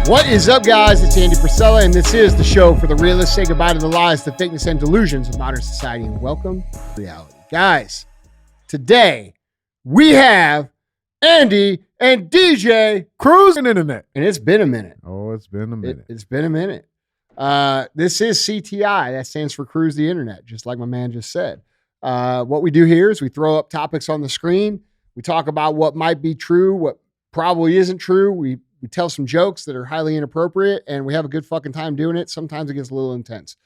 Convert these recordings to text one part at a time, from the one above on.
What is up, guys? It's Andy Frisella, and this is the show for the realists. Say goodbye to the lies, the fakeness, and delusions of modern society, and welcome to reality. Guys, today we have Andy and DJ cruising internet. And it's been a minute. Oh, it's been a minute. It's been a minute. This is CTI. That stands for Cruise the Internet, just like my man just said. What we do here is we throw up topics on the screen. We talk about what might be true, what probably isn't true. We tell some jokes that are highly inappropriate, and we have a good fucking time doing it. Sometimes it gets a little intense.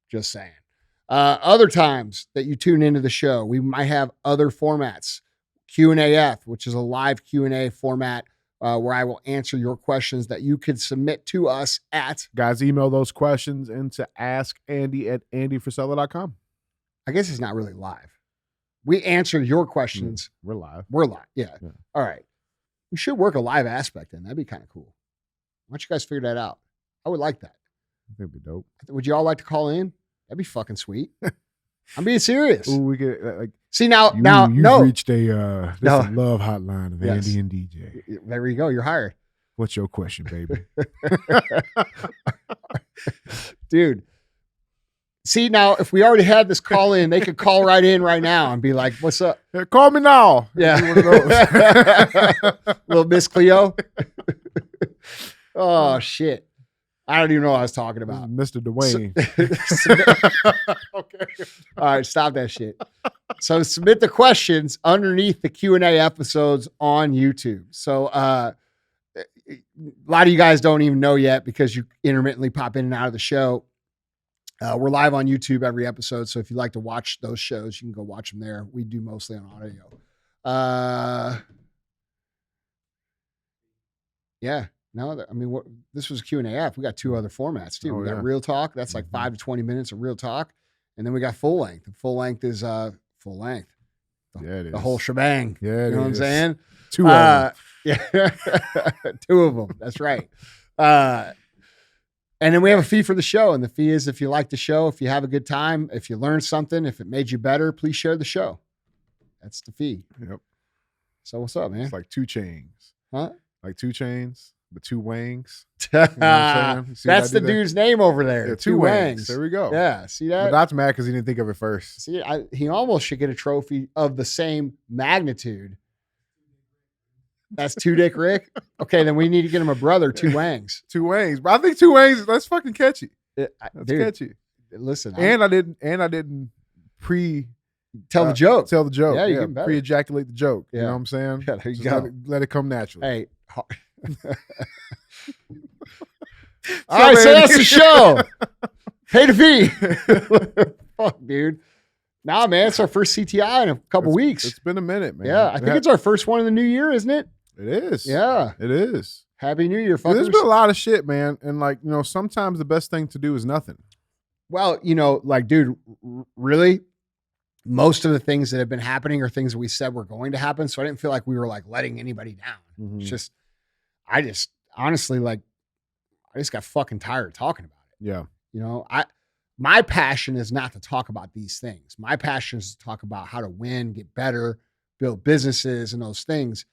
Just saying. Other times that you tune into the show, we might have other formats. Q&AF, which is a live Q&A format where I will answer your questions that you could submit to us at. Guys, email those questions into askandy@andyfrisella.com. I guess it's not really live. We answer your questions. We're live. We're live. Yeah. All right. We should work a live aspect in. That'd be kind of cool. Why don't you guys figure that out? I would like that. That'd be dope. Would you all like to call in? That'd be fucking sweet. I'm being serious. Ooh, we get like. See you've no. reached a love hotline of Yes. Andy and DJ. There you go. You're hired. What's your question, baby? Dude. See, now, if we already had this call in, they could call right in right now and be like, what's up? Hey, call me now. Yeah. One of those. Little Miss Cleo. Oh, shit. I don't even know what I was talking about. Mr. Dwayne. Okay. All right, stop that shit. So submit the questions underneath the Q&A episodes on YouTube. So a lot of you guys don't even know yet because you intermittently pop in and out of the show. We're live on YouTube every episode, so if you'd like to watch those shows, you can go watch them there. We do mostly on audio. Yeah. No, I mean, this was Q&AF. We got two other formats, too. We got Real Talk. That's like 5 to 20 minutes of Real Talk. And then we got Full Length. And Full Length is full length. Yeah, it is. The whole shebang. Yeah, you know what I'm saying? Two of them. Yeah. Two of them. That's right. And then we have a fee for the show. And the fee is if you like the show, if you have a good time, if you learned something, if it made you better, please share the show. That's the fee. Yep. So what's up, man? It's like 2 chains. Huh? Like 2 chains, but 2 wangs. You know what I'm saying? That's the dude's name over there. Yeah, 2 wangs. There we go. Yeah. See that? But that's mad because he didn't think of it first. See, he almost should get a trophy of the same magnitude. That's 2 Dick Rick. Okay, then we need to get him a brother, 2 wangs. 2 wangs. But I think 2 wangs, that's fucking catchy. That's catchy. Listen. I didn't tell the joke. Tell the joke. Yeah, you can pre-ejaculate the joke. Yeah. You know what I'm saying? Yeah, there you Just go. Let it come naturally. Hey. All right, so that's the show. Pay the fee. Fuck, dude. Nah, man, it's our first CTI in a couple weeks. It's been a minute, man. Yeah, I think it's our first one in the new year, isn't it? It is. Yeah. It is. Happy New Year, fuckers. There's been a lot of shit, man. And sometimes the best thing to do is nothing. Well, dude, really, most of the things that have been happening are things that we said were going to happen. So I didn't feel like we were like letting anybody down. Mm-hmm. It's just, I just honestly, I just got fucking tired of talking about it. Yeah. My passion is not to talk about these things. My passion is to talk about how to win, get better, build businesses and those things.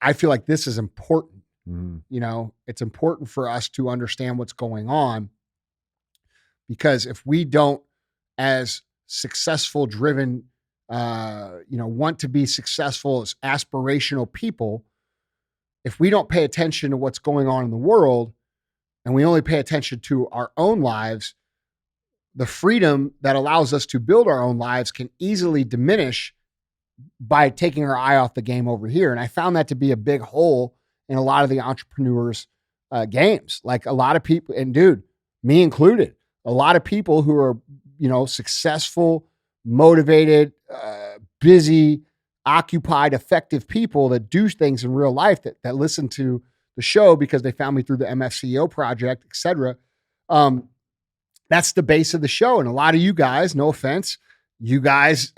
I feel like this is important. Mm-hmm. It's important for us to understand what's going on because if we don't, as successful driven, want to be successful as aspirational people, if we don't pay attention to what's going on in the world and we only pay attention to our own lives, the freedom that allows us to build our own lives can easily diminish by taking our eye off the game over here. And I found that to be a big hole in a lot of the entrepreneurs' games. Like a lot of people, and dude, me included, a lot of people who are, successful, motivated, busy, occupied, effective people that do things in real life that listen to the show because they found me through the MFCEO project, et cetera. That's the base of the show. And a lot of you guys, no offense, you guys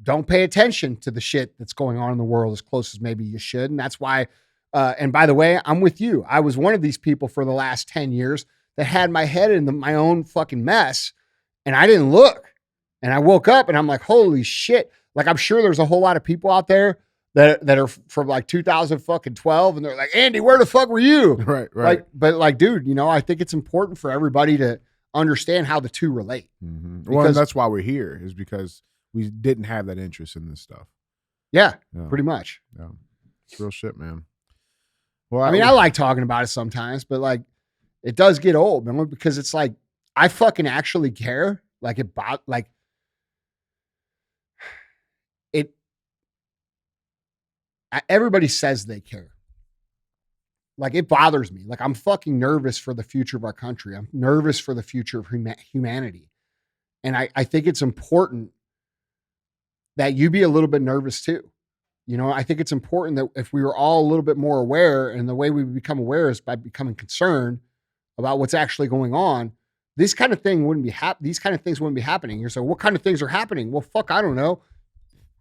don't pay attention to the shit that's going on in the world as close as maybe you should. And that's why, and by the way, I'm with you. I was one of these people for the last 10 years that had my head in my own fucking mess and I didn't look. And I woke up and I'm like, holy shit. Like, I'm sure there's a whole lot of people out there that are from like 2012, and they're like, Andy, where the fuck were you? Right. Like, but like, dude, I think it's important for everybody to understand how the two relate. Mm-hmm. Well, and that's why we're here, is because we didn't have that interest in this stuff. Yeah, pretty much. Yeah, it's real shit, man. Well, I mean, I like talking about it sometimes, but like, it does get old, man, because it's like, I fucking actually care. Like everybody says they care. Like, it bothers me. Like, I'm fucking nervous for the future of our country. I'm nervous for the future of humanity. And I think it's important that you be a little bit nervous too. I think it's important that if we were all a little bit more aware, and the way we become aware is by becoming concerned about what's actually going on, this kind of thing wouldn't be these kind of things wouldn't be happening. You're saying, what kind of things are happening? Well, fuck, I don't know.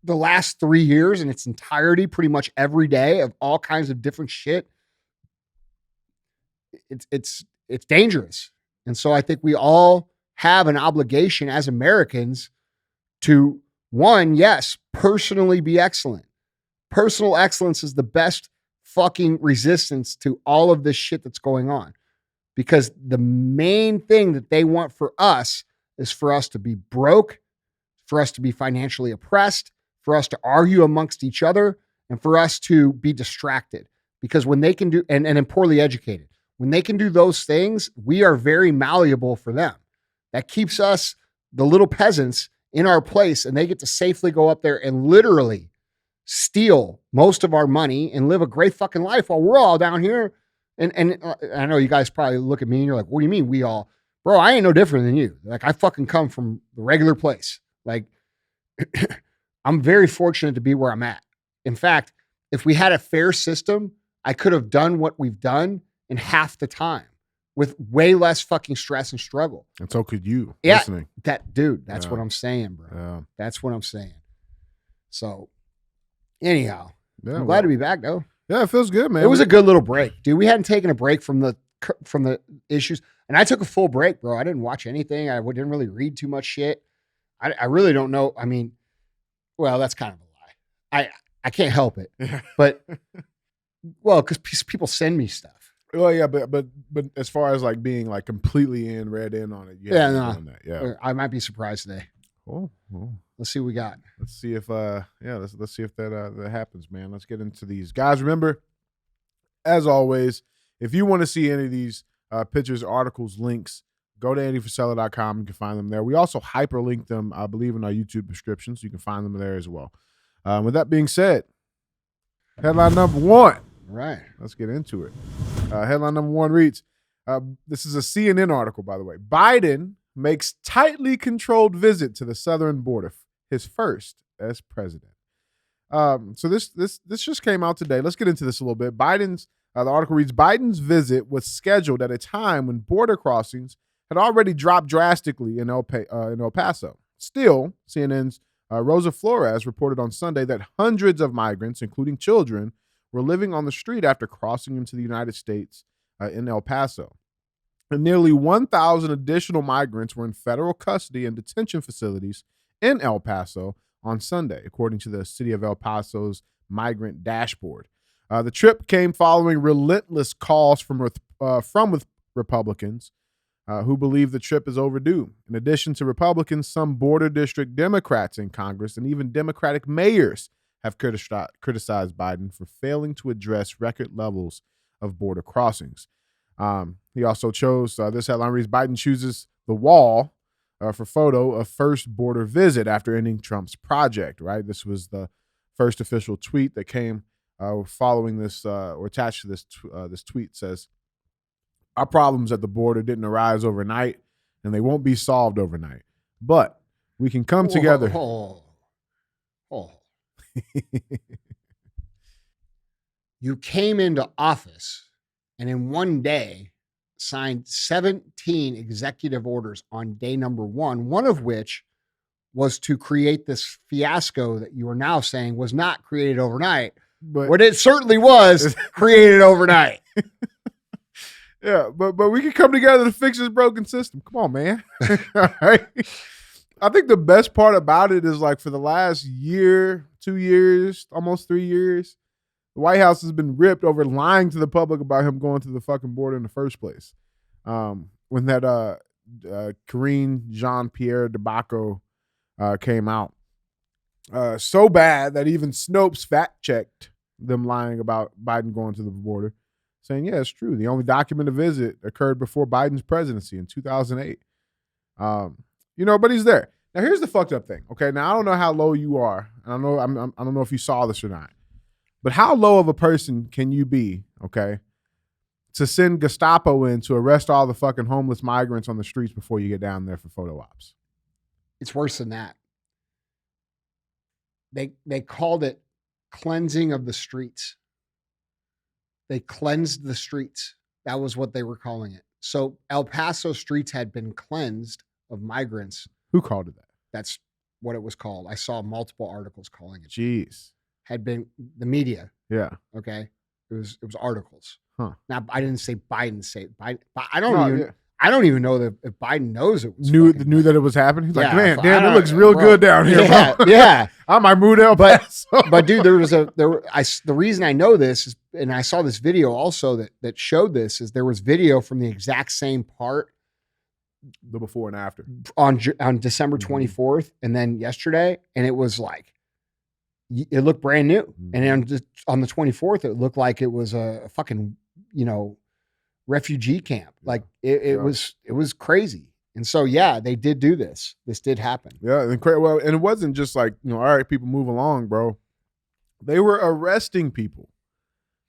The last 3 years in its entirety, pretty much every day, of all kinds of different shit. It's dangerous. And so I think we all have an obligation as Americans to, one, yes, personally be excellent. Personal excellence is the best fucking resistance to all of this shit that's going on. Because the main thing that they want for us is for us to be broke, for us to be financially oppressed, for us to argue amongst each other, and for us to be distracted. Because when they can do, and poorly educated, when they can do those things, we are very malleable for them. That keeps us, the little peasants, in our place, and they get to safely go up there and literally steal most of our money and live a great fucking life while we're all down here. And I know you guys probably look at me and you're like, what do you mean we all? Bro, I ain't no different than you. Like, I fucking come from the regular place. Like, I'm very fortunate to be where I'm at. In fact, if we had a fair system, I could have done what we've done in half the time with way less fucking stress and struggle. And so could you. Yeah, listening. That's what I'm saying, bro. Yeah. That's what I'm saying. So, anyhow, Yeah, I'm glad to be back, though. Yeah, it feels good, man. It was a good little break, dude. We hadn't taken a break from the issues, and I took a full break, bro. I didn't watch anything. I didn't really read too much shit. I really don't know. I mean, well, that's kind of a lie. I can't help it, but well, because people send me stuff. Well, yeah, but as far as like being like completely read in on it, that. I might be surprised today. Oh. Let's see what we got. Let's see if let's see if that happens, man. Let's get into these. Guys, remember, as always, if you want to see any of these pictures, articles, links, go to andyfrisella.com. You can find them there. We also hyperlink them, I believe, in our YouTube description, so you can find them there as well. With that being said, headline number one. All right. Let's get into it. Headline number one reads, this is a CNN article, by the way. Biden makes tightly controlled visit to the southern border, his first as president. So this just came out today. Let's get into this a little bit. The article reads, Biden's visit was scheduled at a time when border crossings had already dropped drastically in El Paso. Still, CNN's Rosa Flores reported on Sunday that hundreds of migrants, including children, were living on the street after crossing into the United States in El Paso. And nearly 1,000 additional migrants were in federal custody and detention facilities in El Paso on Sunday, according to the city of El Paso's migrant dashboard. The trip came following relentless calls from Republicans who believe the trip is overdue. In addition to Republicans, some border district Democrats in Congress and even Democratic mayors have criticized Biden for failing to address record levels of border crossings. He also chose, this headline reads, Biden chooses the wall for photo of first border visit after ending Trump's project, right? This was the first official tweet that came following this, or attached to this. This tweet says, our problems at the border didn't arise overnight, and they won't be solved overnight. But we can come together. You came into office and in one day signed 17 executive orders on day number one of which was to create this fiasco that you are now saying was not created overnight, but it certainly was created overnight. Yeah, but we can come together to fix this broken system. Come on, man. All right. I think the best part about it is like for the last year, 2 years, almost 3 years, the White House has been ripped over lying to the public about him going to the fucking border in the first place. When that Karine Jean-Pierre debacle came out, so bad that even Snopes fact-checked them lying about Biden going to the border, saying, yeah, it's true. The only documented visit occurred before Biden's presidency in 2008. But he's there. Now, here's the fucked up thing. Okay, now I don't know how low you are. I don't know if you saw this or not. But how low of a person can you be, okay, to send Gestapo in to arrest all the fucking homeless migrants on the streets before you get down there for photo ops? It's worse than that. They called it cleansing of the streets. They cleansed the streets. That was what they were calling it. So El Paso streets had been cleansed of migrants. Who called it that? That's what it was called. I saw multiple articles calling it. Jeez. Had been the media. Yeah. Okay. It was articles. Huh. Now I didn't say Biden. Biden. I don't even know that if Biden knows it was knew that it was happening. He's like, man, damn, it looks real bro, good down here. Yeah, bro. Yeah. I might move to El Paso. But dude, the reason I know this is, and I saw this video also that showed this, is there was video from the exact same part, the before and after, on December 24th, and then yesterday, and it was like, it looked brand new. Mm-hmm. And on the 24th, it looked like it was a fucking, refugee camp. Like it was crazy. And so, yeah, they did do this. This did happen. Yeah. And it wasn't just like, all right, people move along, bro. They were arresting people.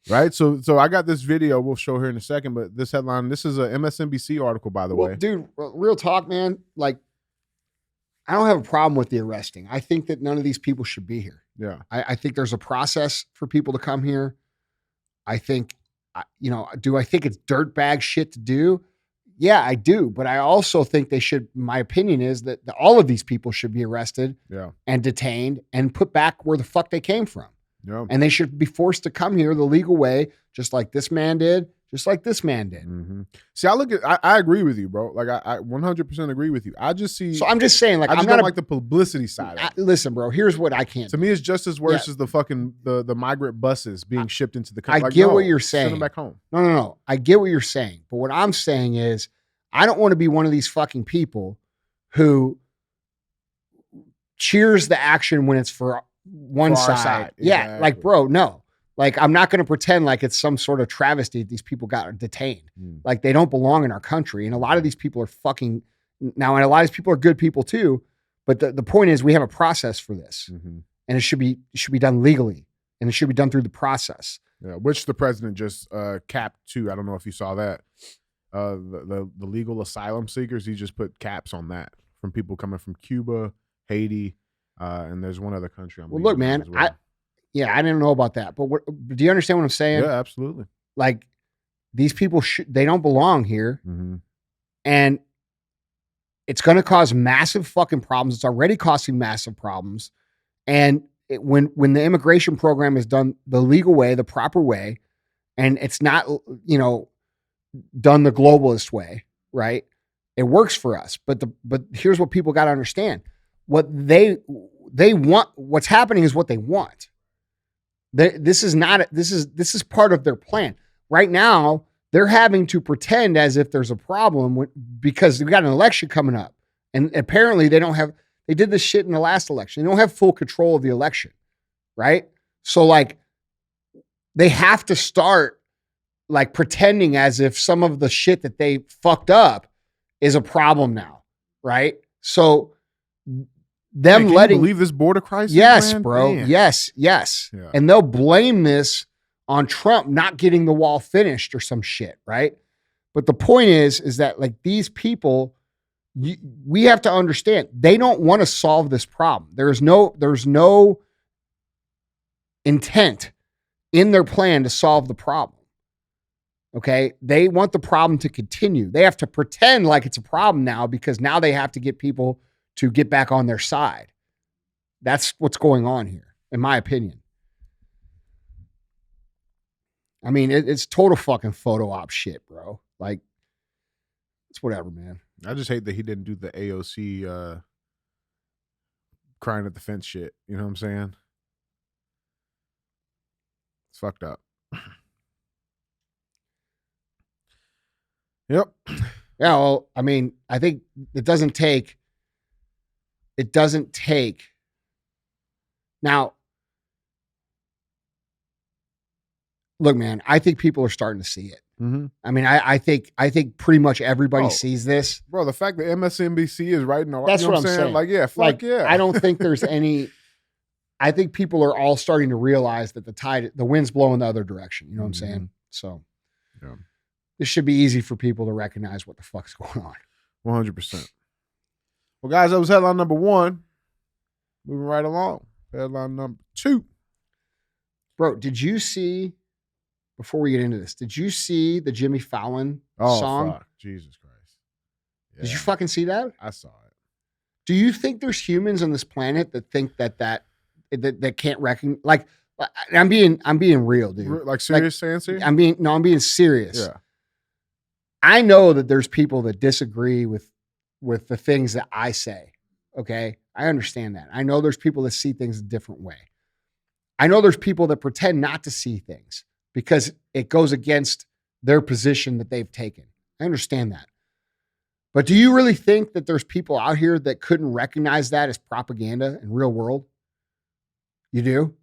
Right. So I got this video we'll show here in a second, but this headline, this is a MSNBC article, by the way. Dude, real talk, man. Like, I don't have a problem with the arresting. I think that none of these people should be here. Yeah. I think there's a process for people to come here. I think, do I think it's dirtbag shit to do? Yeah, I do. But I also think they should, my opinion is that all of these people should be arrested and detained and put back where the fuck they came from. Yeah. And they should be forced to come here the legal way, just like this man did, just like this man did. Mm-hmm. See, I agree with you, bro. Like I 100% agree with you. I just see. So I'm just saying, like, I just don't like the publicity side of it. Listen, bro, here's what I can't do. To me, it's just as worse as the fucking, the migrant buses being shipped into the country. I get what you're saying. Send them back home. No. I get what you're saying. But what I'm saying is, I don't want to be one of these fucking people who cheers the action when it's for one side. Yeah. Exactly. Like, bro, no. Like, I'm not going to pretend like it's some sort of travesty that these people got detained. Like, they don't belong in our country. And a lot of these people are fucking, now, and a lot of these people are good people too. But the point is, we have a process for this. Mm-hmm. And it should be done legally. And it should be done through the process. Yeah, which the president just capped too. I don't know if you saw that. The legal asylum seekers, he just put caps on that from people coming from Cuba, Haiti, and there's one other country. Well, look, man, I didn't know about that, but do you understand what I'm saying? Yeah, absolutely. Like, these people they don't belong here, and it's going to cause massive fucking problems. It's already causing massive problems, and when the immigration program is done the legal way, the proper way, and it's not done the globalist way, right? It works for us, but here's what people got to understand: what they want, what's happening is what they want. This is part of their plan. Right now, they're having to pretend as if there's a problem because we got an election coming up, and apparently they did this shit in the last election. They don't have full control of the election, right? So like, they have to start like pretending as if some of the shit that they fucked up is a problem now, right? So them can letting you believe this border crisis. Yes, man? bro. Man. Yes. Yeah. And they'll blame this on Trump not getting the wall finished or some shit, right? But the point is that like these people, we have to understand they don't want to solve this problem. There's no intent in their plan to solve the problem. Okay. They want the problem to continue. They have to pretend like it's a problem now because now they have to get people to get back on their side. That's what's going on here, in my opinion. I mean, it's total fucking photo op shit, bro. Like, it's whatever, man. I just hate that he didn't do the AOC crying at the fence shit. You know what I'm saying? It's fucked up. Yep. Yeah, well, I mean, I think it doesn't take. Now, look, man, I think people are starting to see it. Mm-hmm. I mean, I think pretty much everybody Oh. sees this. Bro, the fact that MSNBC is writing all, That's you know what I'm saying? saying. Like, yeah, fuck Like, yeah. I don't think there's any. I think people are all starting to realize that the wind's blowing the other direction. You know what I'm saying? So, yeah. This should be easy for people to recognize what the fuck's going on. 100%. Well, guys, that was headline number 1. Moving right along. Headline number 2. Bro, did you see, before we get into this, did you see the Jimmy Fallon song? Fuck. Jesus Christ. Yeah. Did you fucking see that? I saw it. Do you think there's humans on this planet that think that can't recognize? Like, I'm being real, dude. Like serious answer? I'm being serious. Yeah. I know that there's people that disagree with the things that I say. Okay. I understand that. I know there's people that see things a different way. I know there's people that pretend not to see things because it goes against their position that they've taken. I understand that. But do you really think that there's people out here that couldn't recognize that as propaganda in real world? You do?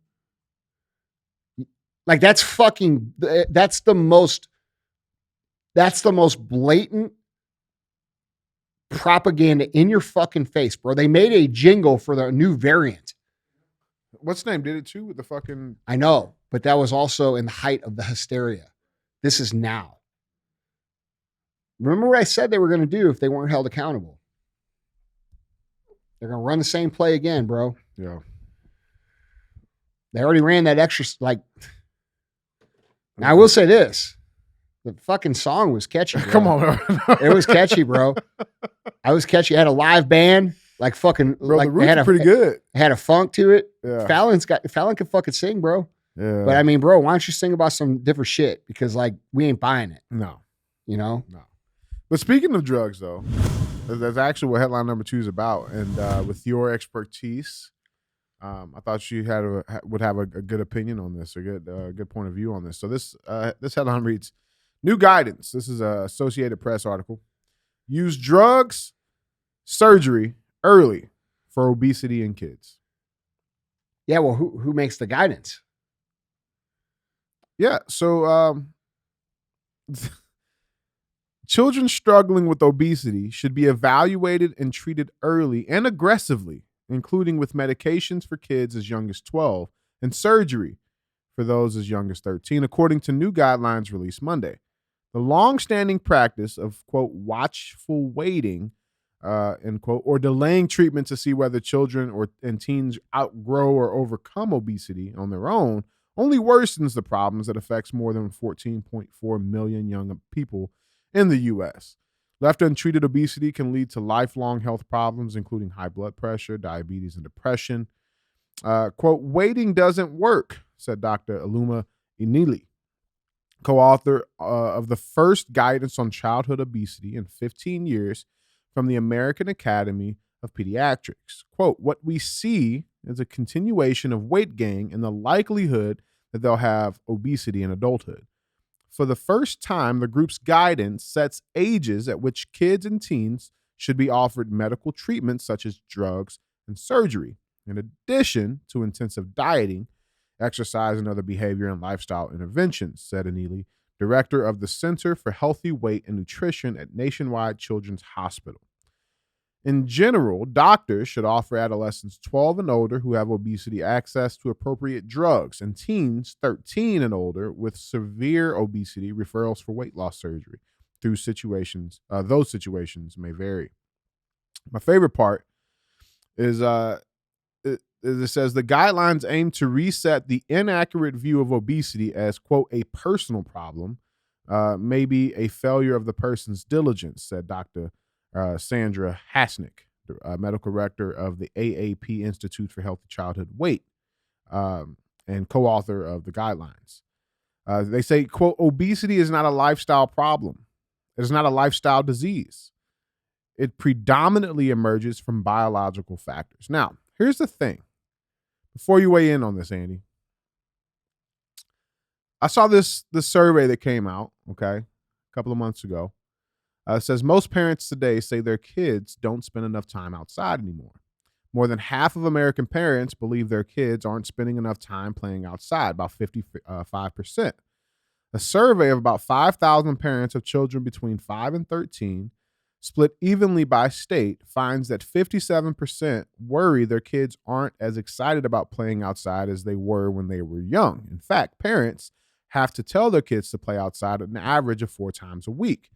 Like that's the most blatant propaganda in your fucking face, bro. They made a jingle for the new variant. What's the name? Did it too with the fucking... I know, but that was also in the height of the hysteria. This is now. Remember what I said they were going to do if they weren't held accountable? They're going to run the same play again, bro. Yeah. They already ran that extra, like... Now, I will say this. The fucking song was catchy, bro. Come on, bro. It was catchy, bro. I was catchy. It had a live band, like fucking, bro, like the roots pretty good. It had a funk to it. Yeah. Fallon can fucking sing, bro. Yeah. But I mean, bro, why don't you sing about some different shit? Because like we ain't buying it. No. You know? No. But speaking of drugs, though, that's actually what headline number 2 is about. And with your expertise, I thought you would have a good opinion on this, a good point of view on this. So this headline reads, new guidance. This is a Associated Press article. Use drugs, surgery early for obesity in kids. Yeah, well, who makes the guidance? Yeah, so children struggling with obesity should be evaluated and treated early and aggressively, including with medications for kids as young as 12 and surgery for those as young as 13, according to new guidelines released Monday. The long-standing practice of, quote, watchful waiting, end quote, or delaying treatment to see whether children and teens outgrow or overcome obesity on their own only worsens the problems that affects more than 14.4 million young people in the U.S. Left untreated, obesity can lead to lifelong health problems, including high blood pressure, diabetes, and depression. Quote, waiting doesn't work, said Dr. Aluma Inili, co-author of the first guidance on childhood obesity in 15 years from the American Academy of Pediatrics. Quote, what we see is a continuation of weight gain and the likelihood that they'll have obesity in adulthood. For the first time, the group's guidance sets ages at which kids and teens should be offered medical treatments such as drugs and surgery, in addition to intensive dieting, exercise, and other behavior and lifestyle interventions, said Anili, director of the Center for Healthy Weight and Nutrition at Nationwide Children's Hospital. In general, doctors should offer adolescents 12 and older who have obesity access to appropriate drugs, and teens 13 and older with severe obesity referrals for weight loss surgery. Those situations may vary. My favorite part is it says the guidelines aim to reset the inaccurate view of obesity as, quote, a personal problem, maybe a failure of the person's diligence, said Dr. Sandra Hasnick, medical director of the AAP Institute for Healthy Childhood Weight, and co-author of the guidelines. They say, quote, obesity is not a lifestyle problem. It is not a lifestyle disease. It predominantly emerges from biological factors. Now, Here's the thing. Before you weigh in on this, Andy, I saw this survey that came out, okay, a couple of months ago. It says most parents today say their kids don't spend enough time outside anymore. More than half of American parents believe their kids aren't spending enough time playing outside, about 55%. A survey of about 5,000 parents of children between 5 and 13, split evenly by state, finds that 57% worry their kids aren't as excited about playing outside as they were when they were young. In fact, parents have to tell their kids to play outside an average of 4 times a week.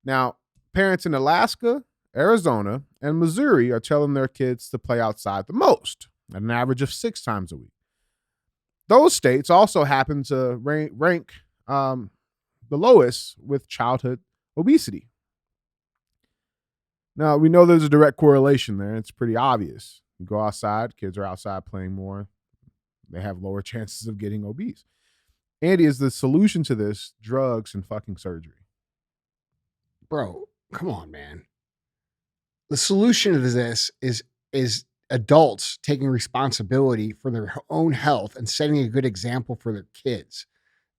Now, parents in Alaska, Arizona, and Missouri are telling their kids to play outside the most, at an average of 6 times a week. Those states also happen to rank the lowest with childhood obesity. Now, we know there's a direct correlation there. It's pretty obvious. You go outside, kids are outside playing more. They have lower chances of getting obese. Andy, is the solution to this drugs and fucking surgery? Bro, come on, man. The solution to this is adults taking responsibility for their own health and setting a good example for their kids.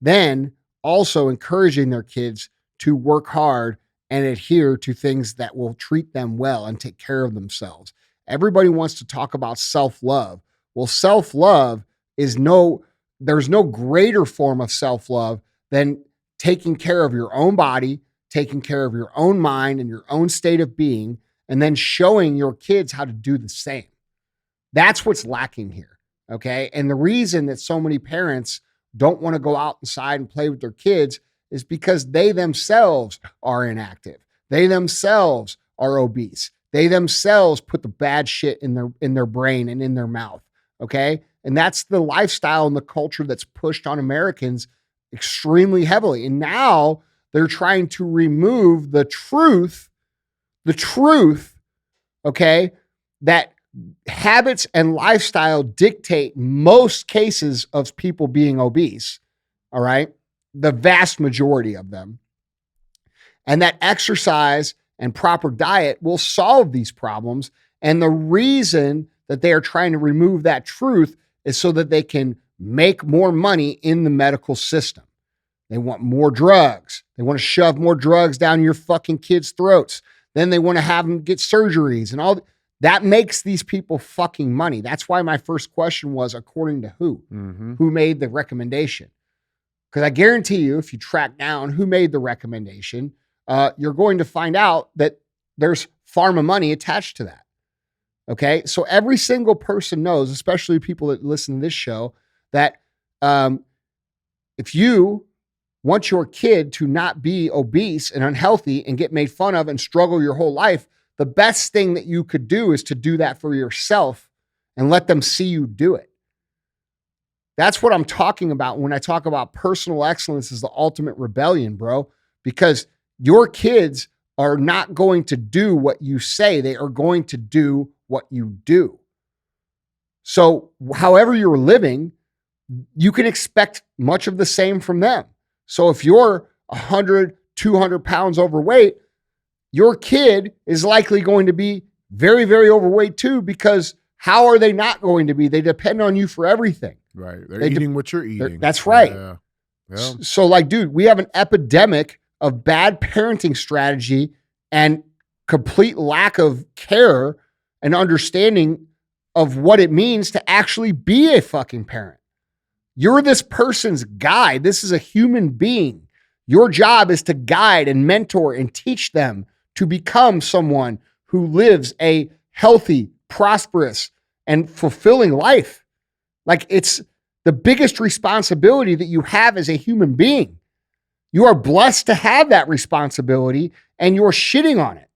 Then also encouraging their kids to work hard and adhere to things that will treat them well and take care of themselves. Everybody wants to talk about self-love. Well, self-love is there's no greater form of self-love than taking care of your own body, taking care of your own mind and your own state of being, and then showing your kids how to do the same. That's what's lacking here, okay? And the reason that so many parents don't want to go outside and play with their kids is because they themselves are inactive. They themselves are obese. They themselves put the bad shit in their brain and in their mouth, okay? And that's the lifestyle and the culture that's pushed on Americans extremely heavily. And now they're trying to remove the truth, okay, that habits and lifestyle dictate most cases of people being obese, all right? The vast majority of them. And that exercise and proper diet will solve these problems. And the reason that they are trying to remove that truth is so that they can make more money in the medical system. They want more drugs. They want to shove more drugs down your fucking kids' throats. Then they want to have them get surgeries and all. That makes these people fucking money. That's why my first question was, according to who? Mm-hmm. Who made the recommendation? Because I guarantee you, if you track down who made the recommendation, you're going to find out that there's pharma money attached to that. Okay? So every single person knows, especially people that listen to this show, that if you want your kid to not be obese and unhealthy and get made fun of and struggle your whole life, the best thing that you could do is to do that for yourself and let them see you do it. That's what I'm talking about when I talk about personal excellence is the ultimate rebellion, bro, because your kids are not going to do what you say. They are going to do what you do. So however you're living, you can expect much of the same from them. So if you're 100, 200 pounds overweight, your kid is likely going to be very, very overweight too, because how are they not going to be? They depend on you for everything. Right. They're eating what you're eating. That's right. Yeah. So like, dude, we have an epidemic of bad parenting strategy and complete lack of care and understanding of what it means to actually be a fucking parent. You're this person's guide. This is a human being. Your job is to guide and mentor and teach them to become someone who lives a healthy, prosperous, and fulfilling life. Like, it's the biggest responsibility that you have as a human being. You are blessed to have that responsibility and you're shitting on it.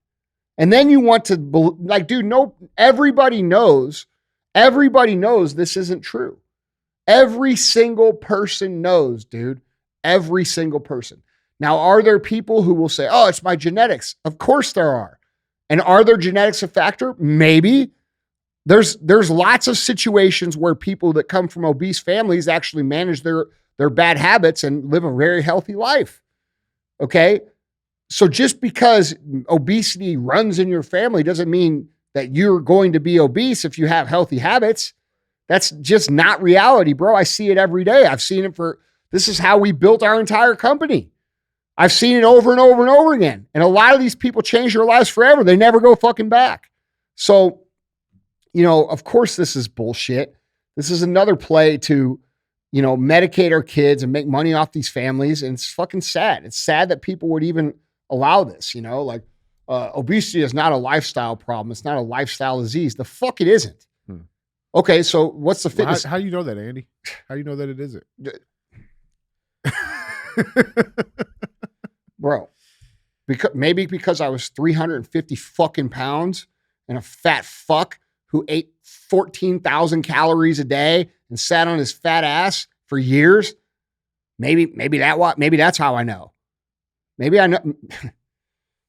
And then you want to, like, dude, no, everybody knows this isn't true. Every single person knows, dude. Every single person. Now, are there people who will say, oh, it's my genetics? Of course there are. And are there genetics a factor? Maybe. There's lots of situations where people that come from obese families actually manage their bad habits and live a very healthy life. Okay? So just because obesity runs in your family doesn't mean that you're going to be obese if you have healthy habits. That's just not reality, bro. I see it every day. I've seen it this is how we built our entire company. I've seen it over and over and over again. And a lot of these people change their lives forever. They never go fucking back. So, of course this is bullshit. This is another play to, medicate our kids and make money off these families. And it's fucking sad. It's sad that people would even allow this, obesity is not a lifestyle problem. It's not a lifestyle disease. The fuck it isn't. Okay, so what's the fitness? How do you know that, Andy? How do you know that it isn't? Bro, because I was 350 fucking pounds and a fat fuck who ate 14,000 calories a day and sat on his fat ass for years. Maybe that's how I know. Maybe I know.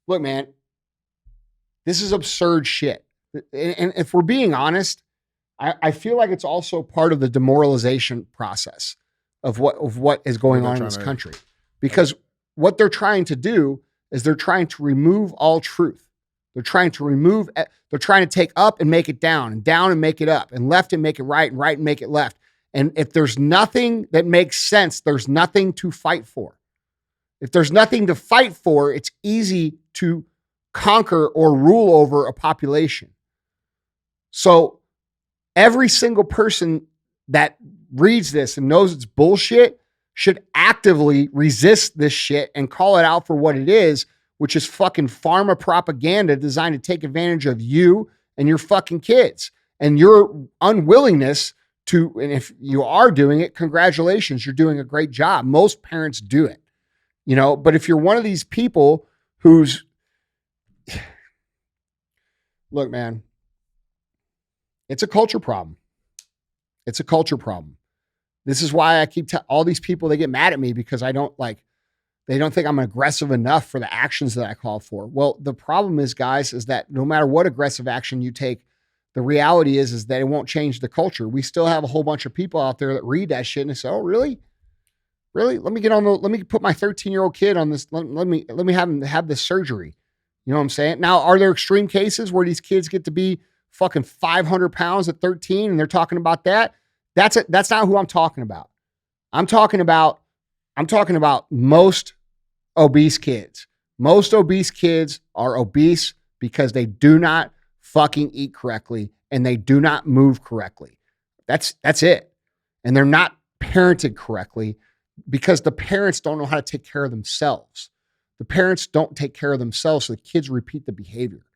Look, man, this is absurd shit. And if we're being honest, I feel like it's also part of the demoralization process of what is going on in this country. Because what they're trying to do is they're trying to remove all truth. They're trying to take up and make it down and make it up, and left and make it right, and right and make it left. And if there's nothing that makes sense, there's nothing to fight for. If there's nothing to fight for, it's easy to conquer or rule over a population. So every single person that reads this and knows it's bullshit should actively resist this shit and call it out for what it is, which is fucking pharma propaganda designed to take advantage of you and your fucking kids and your unwillingness to, and if you are doing it, congratulations, you're doing a great job. Most parents do it, but if you're one of these people who's, look, man, it's a culture problem. It's a culture problem. This is why I keep all these people, they get mad at me because they don't think I'm aggressive enough for the actions that I call for. Well, the problem is, guys, is that no matter what aggressive action you take, the reality is that it won't change the culture. We still have a whole bunch of people out there that read that shit and they say, "Oh, really? Really? Let me put my 13-year-old kid on this. Let me have him have this surgery." You know what I'm saying? Now, are there extreme cases where these kids get to be fucking 500 pounds at 13 and they're talking about that? That's not who I'm talking about. I'm talking about most obese kids. Most obese kids are obese because they do not fucking eat correctly and they do not move correctly. That's it. And they're not parented correctly because the parents don't know how to take care of themselves. The parents don't take care of themselves, so the kids repeat the behavior.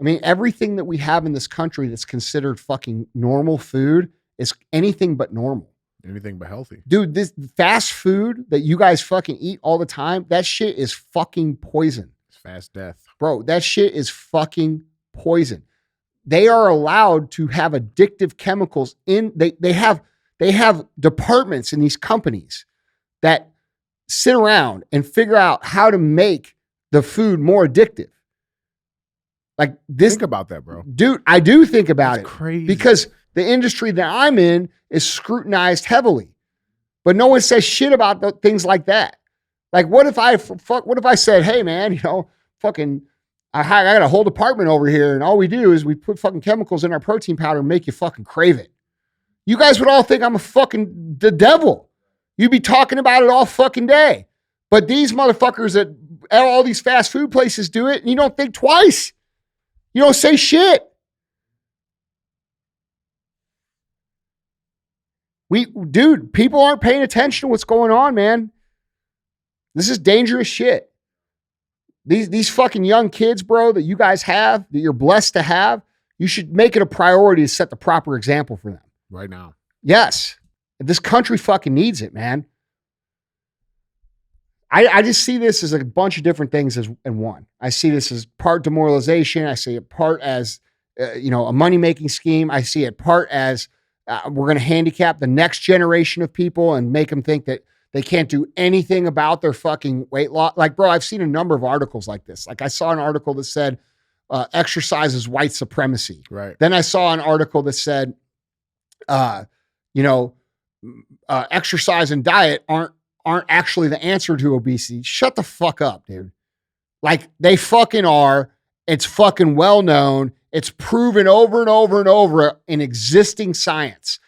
I mean, everything that we have in this country that's considered fucking normal food is anything but normal. Anything but healthy. Dude, this fast food that you guys fucking eat all the time, that shit is fucking poison. It's fast death. Bro, that shit is fucking poison. They are allowed to have addictive chemicals they have departments in these companies that sit around and figure out how to make the food more addictive. Like this. Think about that, bro. Dude, I do think about it. Crazy. Because the industry that I'm in is scrutinized heavily, but no one says shit about things like that. Like, what if I said, "Hey man, fucking, I got a whole department over here and all we do is we put fucking chemicals in our protein powder and make you fucking crave it." You guys would all think I'm the devil. You'd be talking about it all fucking day. But these motherfuckers at all these fast food places do it and you don't think twice. You don't say shit. Dude, people aren't paying attention to what's going on, man. This is dangerous shit. These fucking young kids, bro, that you guys have, that you're blessed to have, you should make it a priority to set the proper example for them. Right now. Yes. This country fucking needs it, man. I just see this as a bunch of different things in one. I see this as part demoralization. I see it part as, a money-making scheme. I see it part as we're going to handicap the next generation of people and make them think that they can't do anything about their fucking weight loss. Like, bro, I've seen a number of articles like this. Like I saw an article that said exercise is white supremacy. Right. Then I saw an article that said, exercise and diet aren't actually the answer to obesity. Shut the fuck up, dude. Like they fucking are. It's fucking well known. It's proven over and over and over in existing science.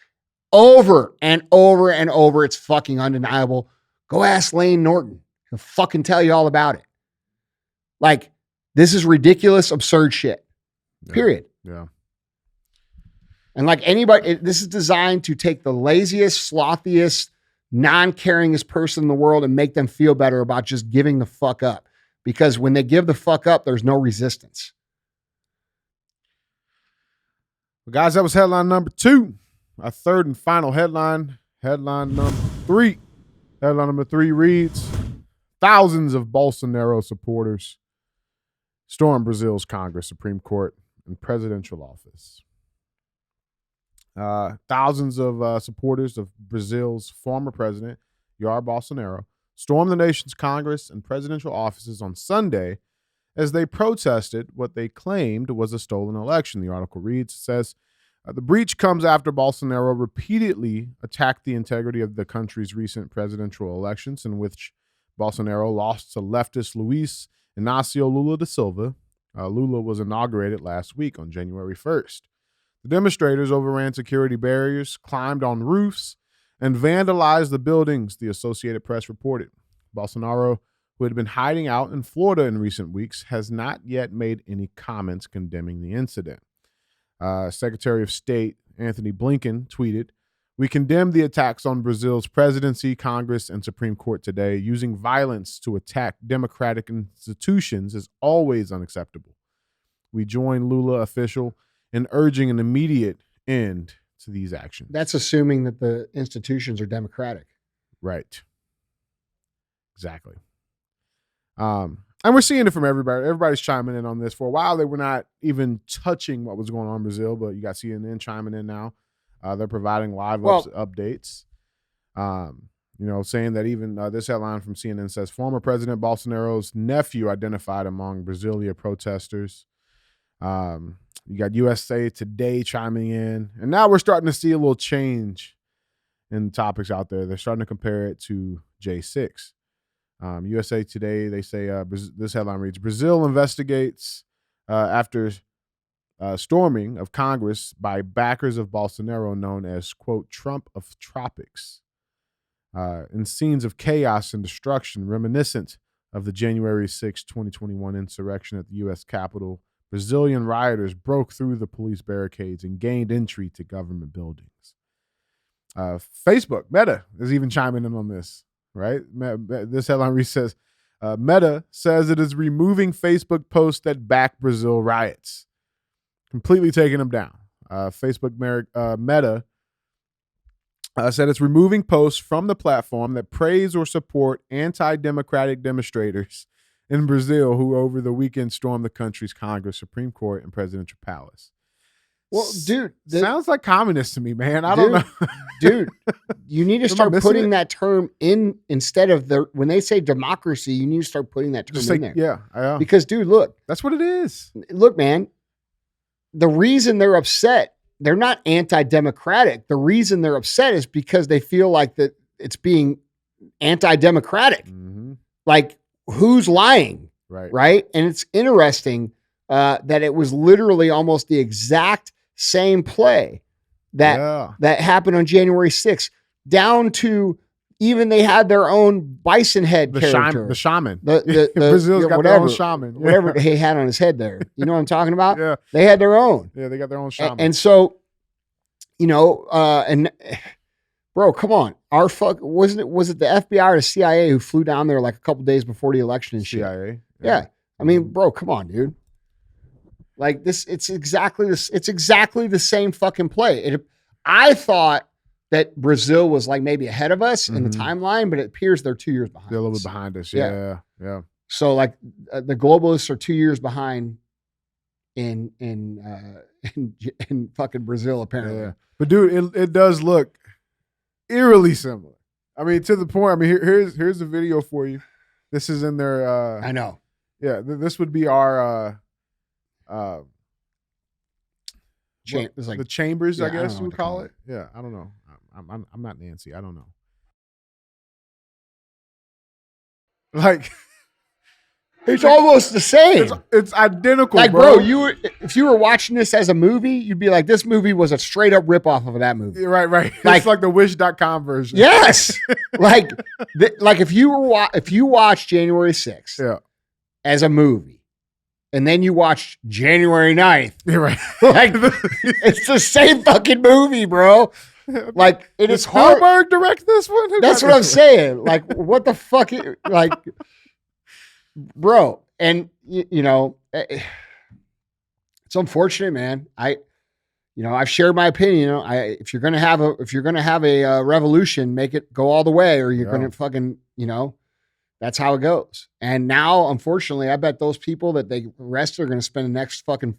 Over and over and over. It's fucking undeniable. Go ask Lane Norton. He'll fucking tell you all about it. Like, this is ridiculous, absurd shit. Period. Yeah. And like anybody, this is designed to take the laziest, slothiest, non-caringest person in the world and make them feel better about just giving the fuck up. Because when they give the fuck up, there's no resistance. Well, guys, that was headline number 2. Our third and final headline. Headline number 3. Headline number 3 reads, thousands of Bolsonaro supporters storm Brazil's Congress, Supreme Court, and presidential office. Thousands of supporters of Brazil's former president, Jair Bolsonaro, stormed the nation's Congress and presidential offices on Sunday as they protested what they claimed was a stolen election. The article reads, it says, the breach comes after Bolsonaro repeatedly attacked the integrity of the country's recent presidential elections, in which Bolsonaro lost to leftist Luiz Inácio Lula da Silva. Lula was inaugurated last week on January 1st. The demonstrators overran security barriers, climbed on roofs, and vandalized the buildings, the Associated Press reported. Bolsonaro, who had been hiding out in Florida in recent weeks, has not yet made any comments condemning the incident. Secretary of State Anthony Blinken tweeted, "We condemn the attacks on Brazil's presidency, Congress, and Supreme Court today. Using violence to attack democratic institutions is always unacceptable. We join Lula official in urging an immediate end to these actions." That's assuming that the institutions are democratic. Right. Exactly. And we're seeing it from everybody. Everybody's chiming in on this. For a while, they were not even touching what was going on in Brazil, but you got CNN chiming in now. They're providing live updates. Saying that even this headline from CNN says, former President Bolsonaro's nephew identified among Brasilia protesters. You got USA Today chiming in. And now we're starting to see a little change in topics out there. They're starting to compare it to J6. USA Today, they say, this headline reads, Brazil investigates after storming of Congress by backers of Bolsonaro known as, quote, Trump of Tropics. In scenes of chaos and destruction reminiscent of the January 6, 2021 insurrection at the U.S. Capitol, Brazilian rioters broke through the police barricades and gained entry to government buildings. Facebook, Meta, is even chiming in on this, right? This headline says, Meta says it is removing Facebook posts that back Brazil riots, completely taking them down. Facebook Meta said it's removing posts from the platform that praise or support anti-democratic demonstrators in Brazil who over the weekend stormed the country's Congress, Supreme Court, and presidential palace. Well, dude, sounds like communist to me, man. I don't know. Dude, you need to start putting that term in instead of when they say democracy, you need to start putting that term in there. Yeah. Because, dude, look. That's what it is. Look, man, the reason they're upset, they're not anti-democratic. The reason they're upset is because they feel like that it's being anti-democratic. Mm-hmm. Like, who's lying? Right. And it's interesting that it was literally almost the exact same play that happened on January 6th, down to even they had their own bison head character. The shaman. Brazil's got their own shaman. Yeah. Whatever he had on his head there. You know what I'm talking about? Yeah. They had their own. Yeah, they got their own shaman. And so, bro, come on. Was it the FBI or the CIA who flew down there like a couple days before the election and shit? CIA. Yeah. I mean, bro, come on, dude. Like this, it's exactly the same fucking play. I thought that Brazil was like maybe ahead of us in the timeline, but it appears they're 2 years behind. They're a little bit behind us. Yeah. So like the globalists are 2 years behind in fucking Brazil apparently. Yeah. But dude, it does look eerily similar. I mean, to the point. I mean, here's the video for you. This is in their. I know. Yeah, this would be our. The chambers, I guess you would call it. Yeah, I don't know. I'm not Nancy. I don't know. Like, It's almost the same. It's identical, Like, bro. If you were watching this as a movie, you'd be like, this movie was a straight up ripoff of that movie. Right. It's like the Wish.com version. Yes. like if you watch January 6th as a movie, and then you watch January 9th, right. Like, it's the same fucking movie, bro. Like, it is hard. Spielberg direct this one? That's what I'm saying. Like, what the fuck? Like, bro. And, you know, it's unfortunate, man. I've shared my opinion. If you're gonna have a revolution, make it go all the way, or you're gonna fucking, that's how it goes. And now, unfortunately, I bet those people that they arrested are gonna spend the next fucking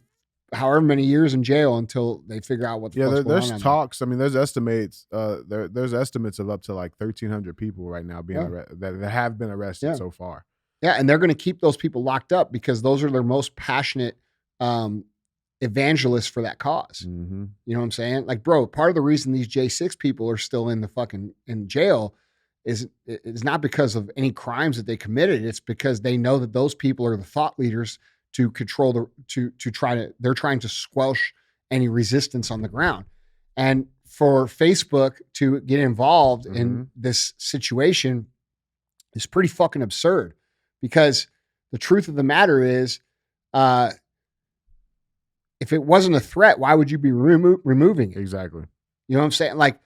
however many years in jail until they figure out what the fuck's going on. There's talks. I mean, there's estimates. There's estimates of up to like 1,300 people right now being that have been arrested so far. Yeah, and they're going to keep those people locked up because those are their most passionate evangelists for that cause. Mm-hmm. You know what I'm saying? Like, bro, part of the reason these J6 people are still in jail is not because of any crimes that they committed. It's because they know that those people are the thought leaders to control they're trying to squelch any resistance on the ground. And for Facebook to get involved in this situation is pretty fucking absurd, because the truth of the matter is, if it wasn't a threat, why would you be removing it? Exactly. You know what I'm saying? Like,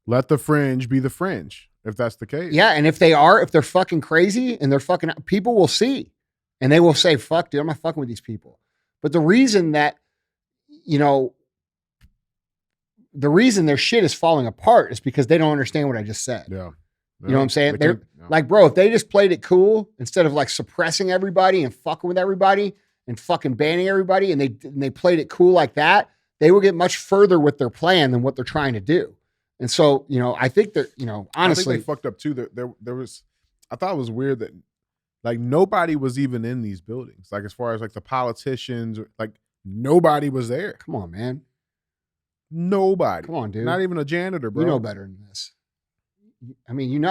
let the fringe be the fringe, if that's the case. Yeah, and if they're fucking crazy and they're fucking, people will see. And they will say, fuck, dude, I'm not fucking with these people. But the reason that, the reason their shit is falling apart is because they don't understand what I just said. Yeah. You know what I'm saying? They're like, bro, if they just played it cool instead of like suppressing everybody and fucking with everybody and fucking banning everybody, and they played it cool like that, they will get much further with their plan than what they're trying to do. And so, I think that, honestly, I think they fucked up too. There was, I thought it was weird that like nobody was even in these buildings. Like, as far as like the politicians, like nobody was there. Come on, man. Nobody. Come on, dude. Not even a janitor, bro. You know better than this. I mean,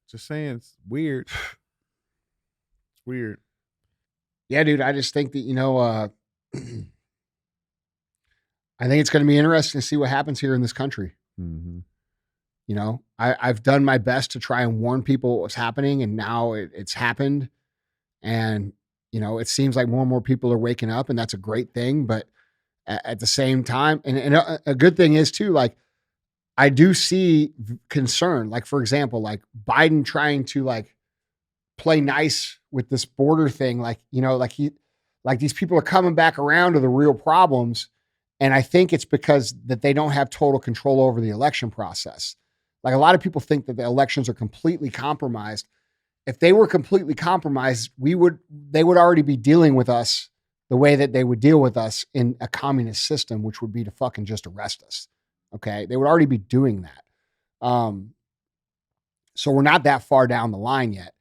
Just saying, it's weird. It's weird. Yeah, dude. I just think that, I think it's going to be interesting to see what happens here in this country. Mm-hmm. I've done my best to try and warn people what was happening, and now it's happened. And, it seems like more and more people are waking up, and that's a great thing. But at the same time, and a good thing is too, like, I do see concern. Like, for example, like Biden trying to like play nice with this border thing. Like, like these people are coming back around to the real problems. And I think it's because that they don't have total control over the election process. Like, a lot of people think that the elections are completely compromised. If they were completely compromised, they would already be dealing with us the way that they would deal with us in a communist system, which would be to fucking just arrest us. Okay. They would already be doing that. So we're not that far down the line yet.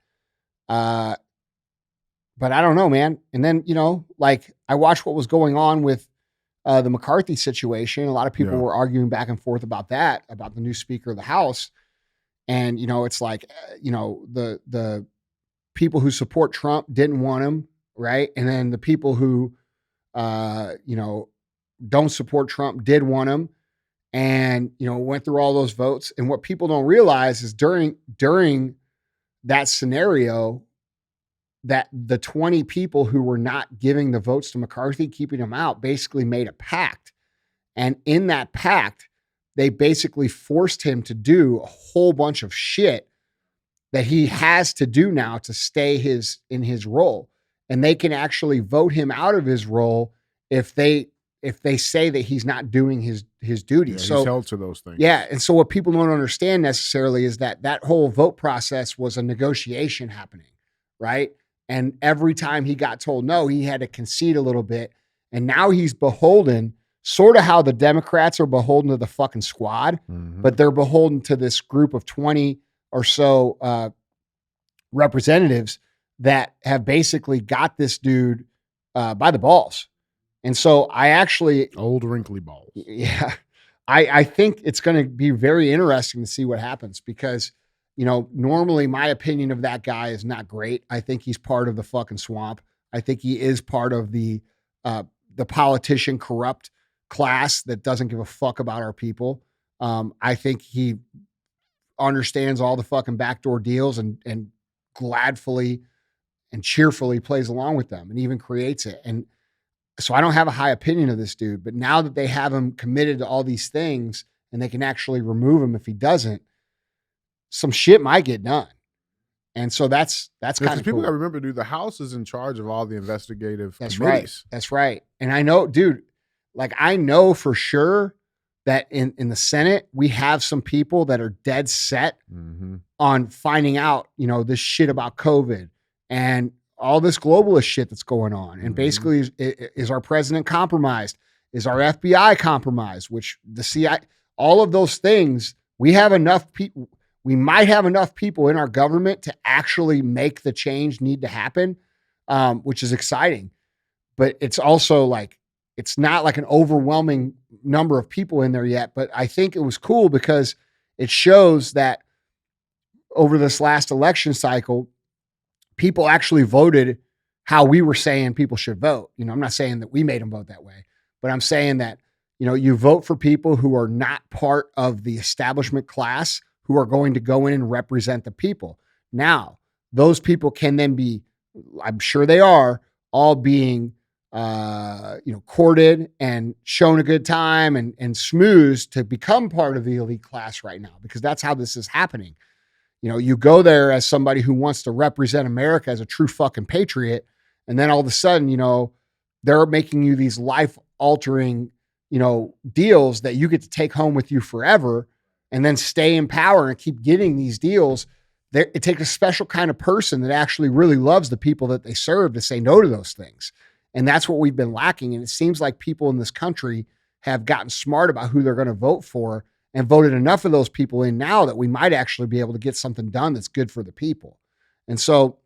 But I don't know, man. And then, like, I watched what was going on with the McCarthy situation. A lot of people were arguing back and forth about that, about the new Speaker of the House. And, it's like, the people who support Trump didn't want him, right? And then the people who, don't support Trump did want him, and, went through all those votes. And what people don't realize is during that scenario, that the 20 people who were not giving the votes to McCarthy, keeping him out, basically made a pact. And in that pact, they basically forced him to do a whole bunch of shit that he has to do now to stay in his role. And they can actually vote him out of his role if they say that he's not doing his duty. Yeah, so he's held to those things. Yeah. And so what people don't understand necessarily is that whole vote process was a negotiation happening, right? And every time he got told no, he had to concede a little bit. And now he's beholden, sort of how the Democrats are beholden to the fucking squad, but they're beholden to this group of 20 or so representatives that have basically got this dude by the balls. And so I actually... Old wrinkly balls. Yeah. I think it's going to be very interesting to see what happens, because Normally my opinion of that guy is not great. I think he's part of the fucking swamp. I think he is part of the politician corrupt class that doesn't give a fuck about our people. I think he understands all the fucking backdoor deals and gladfully and cheerfully plays along with them and even creates it. And so I don't have a high opinion of this dude, but now that they have him committed to all these things and they can actually remove him if he doesn't, some shit might get done. And so that's kind of people cool. got to remember, dude, the House is in charge of all the investigative That's committees. Right. That's right. And I know, dude, I know for sure that in the Senate, we have some people that are dead set on finding out, this shit about COVID and all this globalist shit that's going on. And basically, is our president compromised? Is our FBI compromised? Which the CIA, all of those things, we have enough people. We might have enough people in our government to actually make the change need to happen, which is exciting. But it's also it's not like an overwhelming number of people in there yet. But I think it was cool because it shows that over this last election cycle, people actually voted how we were saying people should vote. I'm not saying that we made them vote that way, but I'm saying that, you vote for people who are not part of the establishment class, who are going to go in and represent the people. Now, those people can then be, I'm sure they are, all being, courted and shown a good time and smoothed to become part of the elite class right now, because that's how this is happening. You go there as somebody who wants to represent America as a true fucking patriot, and then all of a sudden, they're making you these life-altering, deals that you get to take home with you forever and then stay in power and keep getting these deals. It takes a special kind of person that actually really loves the people that they serve to say no to those things. And that's what we've been lacking. And it seems like people in this country have gotten smart about who they're going to vote for and voted enough of those people in now that we might actually be able to get something done that's good for the people. And so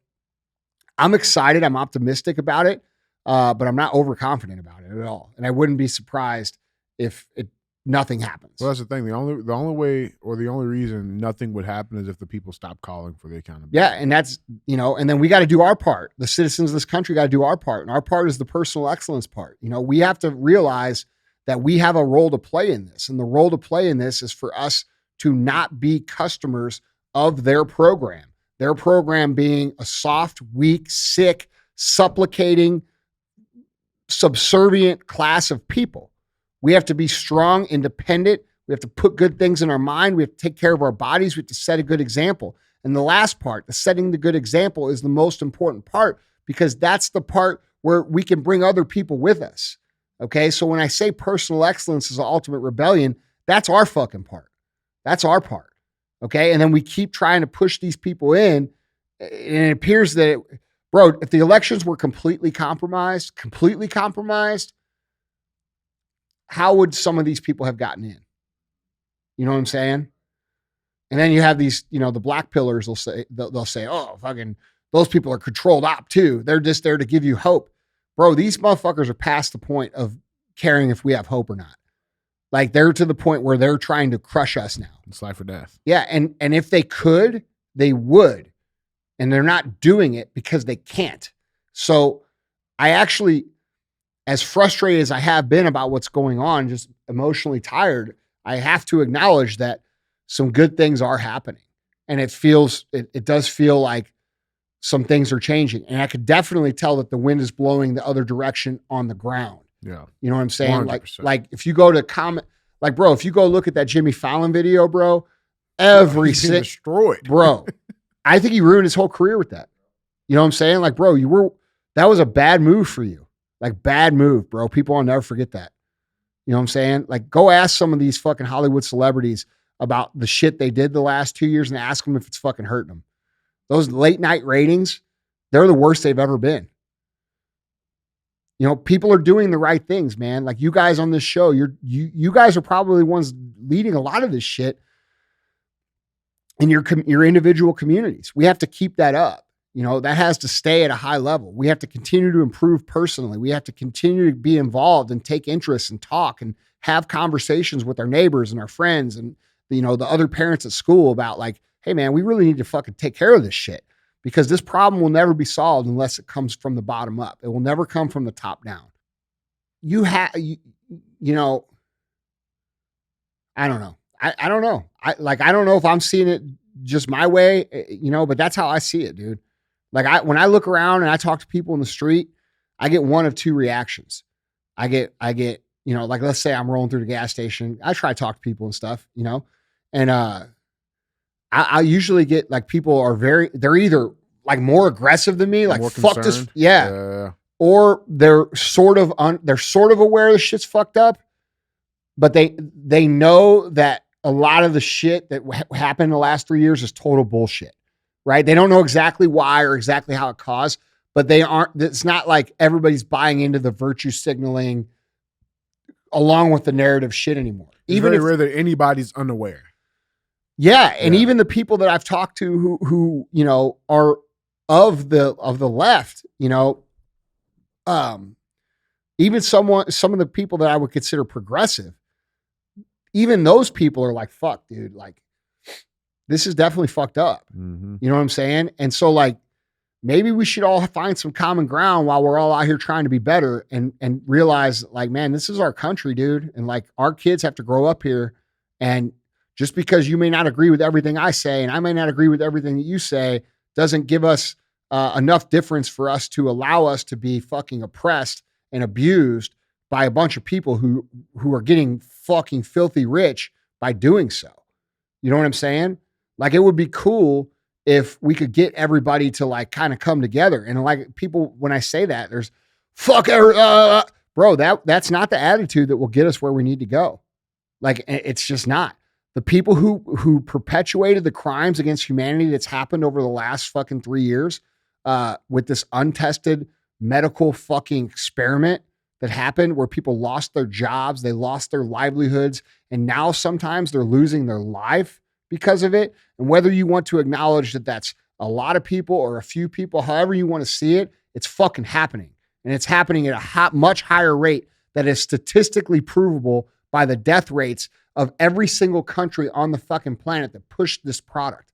I'm excited. I'm optimistic about it, but I'm not overconfident about it at all. And I wouldn't be surprised if nothing happens. Well, that's the thing. The only way or the only reason nothing would happen is if the people stop calling for the accountability. Yeah, and that's, and then we got to do our part. The citizens of this country got to do our part. And our part is the personal excellence part. We have to realize that we have a role to play in this. And the role to play in this is for us to not be customers of their program. Their program being a soft, weak, sick, supplicating, subservient class of people. We have to be strong, independent. We have to put good things in our mind. We have to take care of our bodies. We have to set a good example. And the last part, the setting the good example, is the most important part, because that's the part where we can bring other people with us. Okay. So when I say personal excellence is the ultimate rebellion, that's our fucking part. That's our part. Okay. And then we keep trying to push these people in. And it appears that, if the elections were completely compromised, how would some of these people have gotten in? You know what I'm saying? And then you have these, the black pillars they'll say, oh, fucking, those people are controlled op too. They're just there to give you hope. Bro, these motherfuckers are past the point of caring if we have hope or not. They're to the point where they're trying to crush us now. It's life or death. Yeah. And if they could, they would. And they're not doing it because they can't. So I actually, as frustrated as I have been about what's going on, just emotionally tired, I have to acknowledge that some good things are happening. And it does feel like some things are changing. And I could definitely tell that the wind is blowing the other direction on the ground. Yeah. You know what I'm saying? 100%. Like if you go to comment, bro, if you go look at that Jimmy Fallon video, bro, he's destroyed. Bro, I think he ruined his whole career with that. You know what I'm saying? Bro, that was a bad move for you. Bad move, bro. People will never forget that. You know what I'm saying? Go ask some of these fucking Hollywood celebrities about the shit they did the last 2 years and ask them if it's fucking hurting them. Those late night ratings, they're the worst they've ever been. People are doing the right things, man. You guys on this show, you guys are probably the ones leading a lot of this shit in your individual communities. We have to keep that up. That has to stay at a high level. We have to continue to improve personally. We have to continue to be involved and take interest and talk and have conversations with our neighbors and our friends and, the other parents at school about hey man, we really need to fucking take care of this shit because this problem will never be solved unless it comes from the bottom up. It will never come from the top down. You have, you know, I don't know. I don't know. I don't know if I'm seeing it just my way, but that's how I see it, dude. Like when I look around and I talk to people in the street, I get one of two reactions. I get, like let's say I'm rolling through the gas station. I try to talk to people and stuff, and I usually get like people are they're either like more aggressive than me, like more fuck concerned. this, yeah. Or they're sort of aware the shit's fucked up, but they know that a lot of the shit that happened in the last 3 years is total bullshit, right? They don't know exactly why or exactly how it caused, but it's not like everybody's buying into the virtue signaling along with the narrative shit anymore. It's even very rare that anybody's unaware. Yeah. And even the people that I've talked to who are of the left, even some of the people that I would consider progressive, even those people are like, fuck, dude, like this is definitely fucked up. Mm-hmm. You know what I'm saying? And so like, maybe we should all find some common ground while we're all out here trying to be better and realize like, man, this is our country, dude. And like our kids have to grow up here. And just because you may not agree with everything I say, and I may not agree with everything that you say, doesn't give us enough difference for us to allow us to be fucking oppressed and abused by a bunch of people who are getting fucking filthy rich by doing so. You know what I'm saying? Like it would be cool if we could get everybody to like kind of come together. And like people, when I say that, there's bro, that's not the attitude that will get us where we need to go. Like it's just not. The people who perpetuated the crimes against humanity that's happened over the last fucking 3 years with this untested medical fucking experiment that happened where people lost their jobs, they lost their livelihoods, and now sometimes they're losing their life because of it. And whether you want to acknowledge that that's a lot of people or a few people, however you want to see it, it's fucking happening. And it's happening at a much higher rate that is statistically provable by the death rates of every single country on the fucking planet that pushed this product.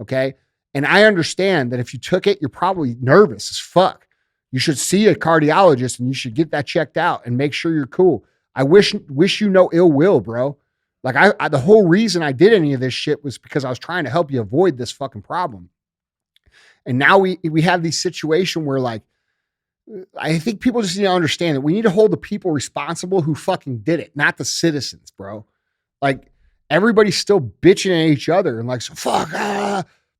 Okay. And I understand that if you took it, you're probably nervous as fuck. You should see a cardiologist and you should get that checked out and make sure you're cool. I wish you no ill will, bro. Like I the whole reason I did any of this shit was because I was trying to help you avoid this fucking problem. And now we have these situations where like, I think people just need to understand that we need to hold the people responsible who fucking did it, not the citizens, bro. Like everybody's still bitching at each other and like, so fuck,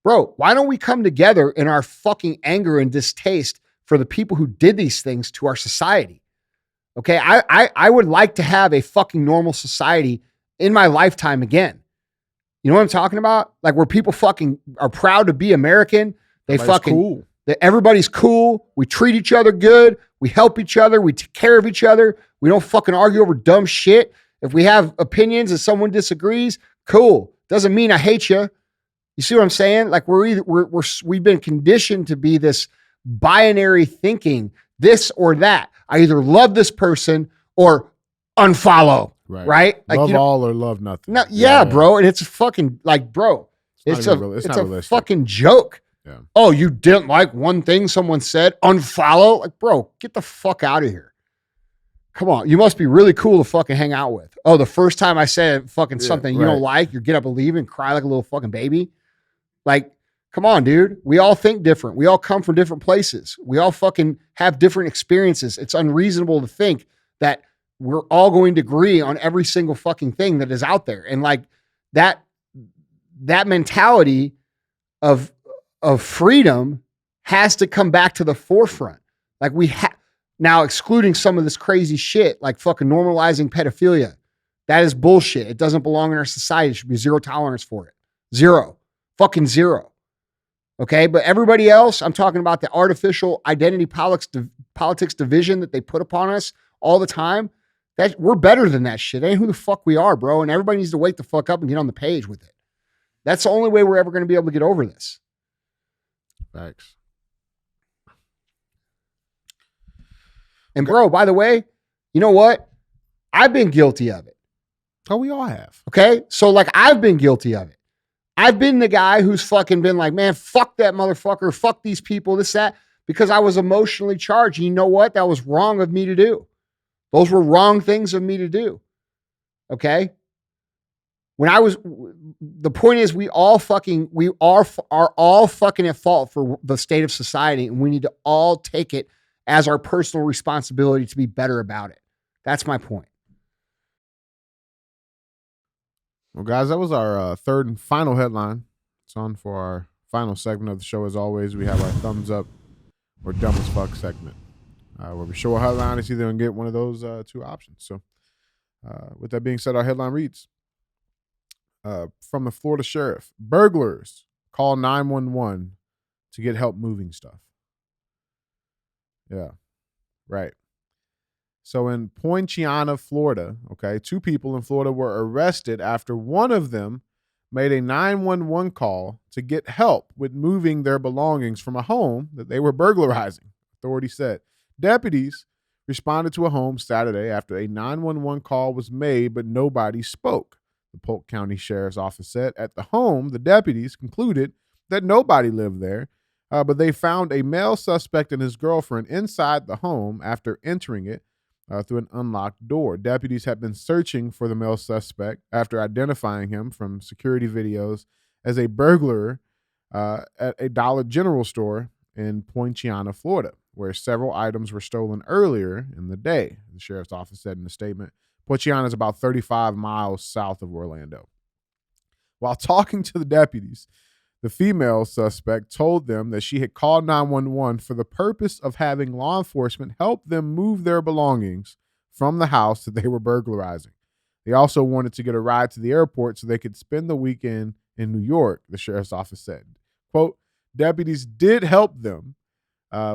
bro, why don't we come together in our fucking anger and distaste for the people who did these things to our society? Okay. I would like to have a fucking normal society in my lifetime again. You know what I'm talking about? Like where people fucking are proud to be American. Cool. Everybody's cool. We treat each other good. We help each other. We take care of each other. We don't fucking argue over dumb shit. If we have opinions and someone disagrees, cool. Doesn't mean I hate you. You see what I'm saying? Like we've been conditioned to be this binary thinking, this or that. I either love this person or unfollow. Right? Like, love all or love nothing. No, yeah, bro. And it's fucking like, bro, it's a fucking joke. Yeah. Oh, you didn't like one thing someone said? Unfollow? Like, bro, get the fuck out of here. Come on. You must be really cool to fucking hang out with. Oh, the first time I said fucking something you don't like, you get up and leave and cry like a little fucking baby. Like, come on, dude. We all think different. We all come from different places. We all fucking have different experiences. It's unreasonable to think that we're all going to agree on every single fucking thing that is out there. And like that mentality of freedom has to come back to the forefront. Like now excluding some of this crazy shit, like fucking normalizing pedophilia. That is bullshit. It doesn't belong in our society. There should be zero tolerance for it. Zero. Fucking zero. Okay. But everybody else, I'm talking about the artificial identity politics division that they put upon us all the time. That we're better than that shit. Ain't who the fuck we are, bro. And everybody needs to wake the fuck up and get on the page with it. That's the only way we're ever going to be able to get over this. Thanks. And bro, by the way, you know what? I've been guilty of it. Oh, we all have. Okay. So like I've been guilty of it. I've been the guy who's fucking been like, man, fuck that motherfucker, fuck these people, this, that, because I was emotionally charged. And you know what? That was wrong of me to do. Those were wrong things of me to do. Okay? The point is we are all fucking at fault for the state of society, and we need to all take it as our personal responsibility to be better about it. That's my point. Well, guys, that was our third and final headline. It's on for our final segment of the show. As always, we have our thumbs up or dumb as fuck segment, where we show a headline. It's either going to get one of those two options. So with that being said, our headline reads, from the Florida sheriff, burglars call 911 to get help moving stuff. Yeah, right. So in Poinciana, Florida, okay, 2 people in Florida were arrested after one of them made a 911 call to get help with moving their belongings from a home that they were burglarizing, authorities said. Deputies responded to a home Saturday after a 911 call was made, but nobody spoke, the Polk County Sheriff's Office said. At the home, the deputies concluded that nobody lived there, but they found a male suspect and his girlfriend inside the home after entering it through an unlocked door. Deputies have been searching for the male suspect after identifying him from security videos as a burglar at a Dollar General store in Poinciana, Florida, where several items were stolen earlier in the day, the sheriff's office said in a statement. Poinciana is about 35 miles south of Orlando. While talking to the deputies, the female suspect told them that she had called 911 for the purpose of having law enforcement help them move their belongings from the house that they were burglarizing. They also wanted to get a ride to the airport so they could spend the weekend in New York, the sheriff's office said. Quote, deputies did help them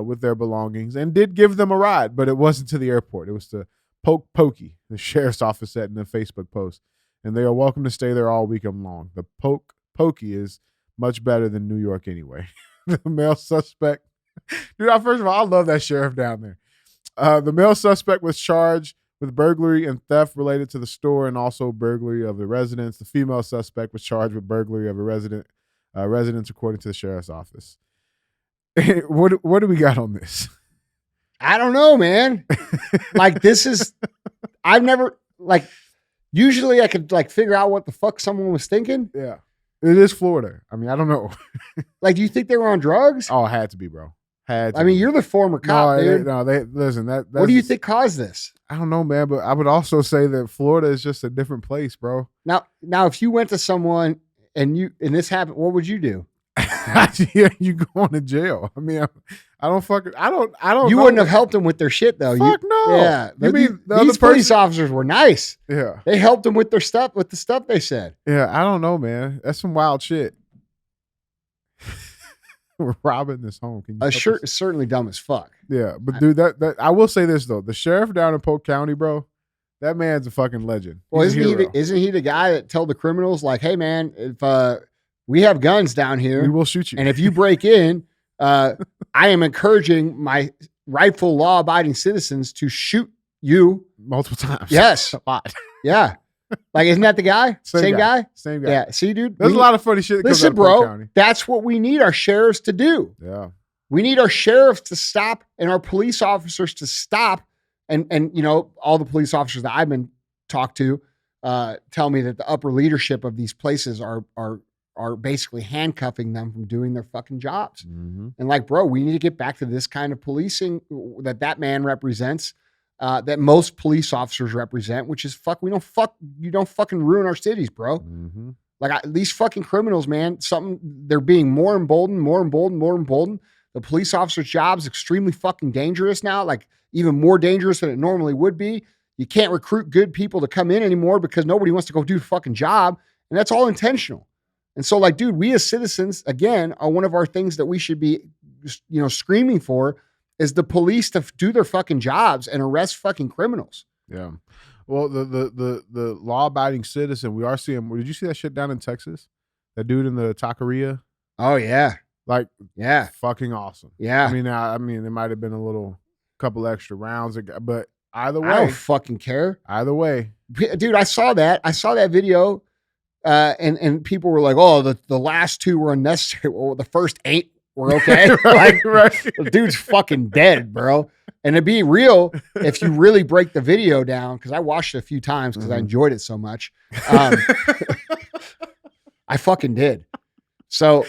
with their belongings and did give them a ride, but it wasn't to the airport. It was to Polk Pokey, the sheriff's office said in a Facebook post. And they are welcome to stay there all weekend long. The Polk Pokey is much better than New York anyway. The male suspect, dude, first of all, I love that sheriff down there. The male suspect was charged with burglary and theft related to the store and also burglary of the residence. The female suspect was charged with burglary of a residence, according to the sheriff's office. What do we got on this? I don't know, man. I've never, usually I could figure out what the fuck someone was thinking. Yeah. It is Florida. I mean, I don't know. Do you think they were on drugs? Oh, it had to be, bro. You're the former cop, dude. Listen. What do you think caused this? I don't know, man. But I would also say that Florida is just a different place, bro. Now, if you went to someone and this happened, what would you do? Yeah, you going to jail. I mean, I don't. You wouldn't have helped them with their shit, though. Fuck no. Yeah. These police officers were nice. Yeah. They helped them with their stuff, with the stuff they said. Yeah, I don't know, man. That's some wild shit. We're robbing this home. Can you It's certainly dumb as fuck. Yeah, but dude, that I will say this though: the sheriff down in Polk County, bro, that man's a fucking legend. Well, isn't he the guy that tell the criminals like, "Hey, man, if we have guns down here, we will shoot you, and if you break in, I am encouraging my rightful law-abiding citizens to shoot you multiple times." Yes, a lot. Yeah. Isn't that the guy? Same guy? Same guy. Yeah. See, dude. There's a lot of funny shit that comes out of Polk County. That's what we need our sheriffs to do. Yeah. We need our sheriffs to stop and our police officers to stop. And all the police officers that I've been talked to tell me that the upper leadership of these places are basically handcuffing them from doing their fucking jobs. Mm-hmm. And bro, we need to get back to this kind of policing that man represents. That most police officers represent, which is you don't fucking ruin our cities, bro. Mm-hmm. These fucking criminals, man, they're being more emboldened. The police officer's job is extremely fucking dangerous now, even more dangerous than it normally would be. You can't recruit good people to come in anymore because nobody wants to go do the fucking job. And that's all intentional. And so dude, we as citizens, again, are one of our things that we should be, screaming for is the police to do their fucking jobs and arrest fucking criminals. Yeah. Well, the law-abiding citizen, we are seeing. Did you see that shit down in Texas? That dude in the taqueria? Oh yeah. Yeah. Fucking awesome. Yeah. I mean, it might have been a couple extra rounds, but either way, I don't fucking care. Either way, dude, I saw that video. And people were like, oh, the last 2 were unnecessary. Well, the first 8 were okay. Right, right. The dude's fucking dead, bro. And to be real, if you really break the video down, because I watched it a few times because I enjoyed it so much. I fucking did. So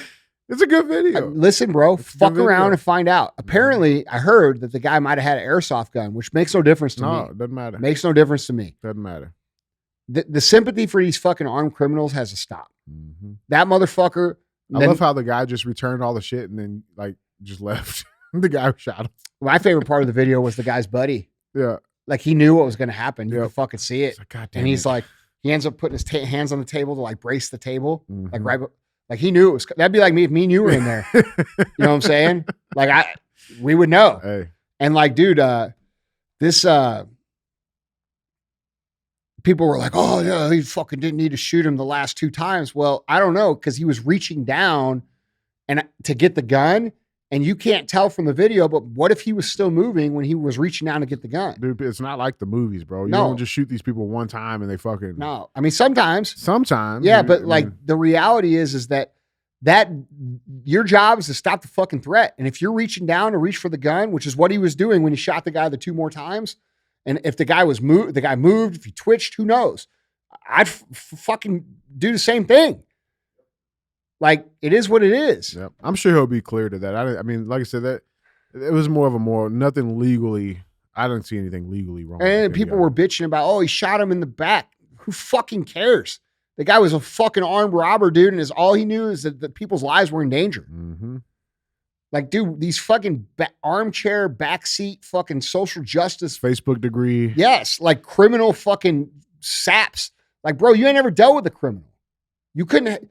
it's a good video. Listen, bro, fuck around and find out. Apparently, I heard that the guy might have had an airsoft gun, which makes no difference to me. No, it doesn't matter. Makes no difference to me. Doesn't matter. The sympathy for these fucking armed criminals has to stop. That motherfucker. I love how the guy just returned all the shit and then like just left. The guy who shot him. My favorite part of the video was the guy's buddy. Yeah. Like he knew what was going to happen. You could fucking see it. Like, God damn and he's it. like, he ends up putting his hands on the table to like brace the table. Like he knew it was, that'd be like me if me and you were in there. You know what I'm saying? Like we would know. Hey. And like, dude, this, people were like, oh, yeah, he fucking didn't need to shoot him the last 2 times. Well, I don't know, because he was reaching down and to get the gun, and you can't tell from the video, but what if he was still moving when he was reaching down to get the gun? Dude, it's not like the movies, bro. You don't just shoot these people one time and they fucking... No. I mean, sometimes. Yeah, but like the reality is that your job is to stop the fucking threat. And if you're reaching down to reach for the gun, which is what he was doing when he shot the guy the 2 more times, and if the guy moved, if he twitched, who knows? I'd fucking do the same thing. Like, it is what it is. Yep. I'm sure he'll be clear to that. I mean, like I said, that it was more of nothing legally. I didn't see anything legally wrong. And people were bitching about, oh, he shot him in the back. Who fucking cares? The guy was a fucking armed robber, dude, and all he knew is that people's lives were in danger. Like, dude, these fucking armchair, backseat, fucking social justice. Facebook degree. Yes, like criminal fucking saps. Like, bro, you ain't ever dealt with a criminal. You couldn't,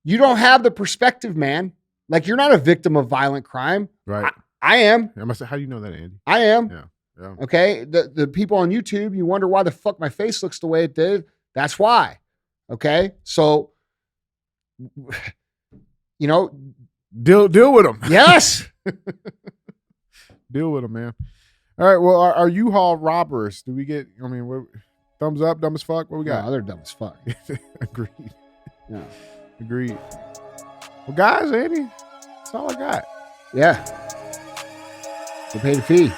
you don't have the perspective, man. Like, you're not a victim of violent crime. Right. I am. I must say, how do you know that, Andy? I am. Yeah. Okay. The people on YouTube, you wonder why the fuck my face looks the way it did. That's why. Okay. So, you know, deal with them. Yes. Deal with them, man. All right. Well, our U-Haul robbers, do we get, I mean, thumbs up, dumb as fuck? What we got? No, they're dumb as fuck. Agreed. Yeah. Agreed. Well, guys, Andy, that's all I got. Yeah. They pay the fee.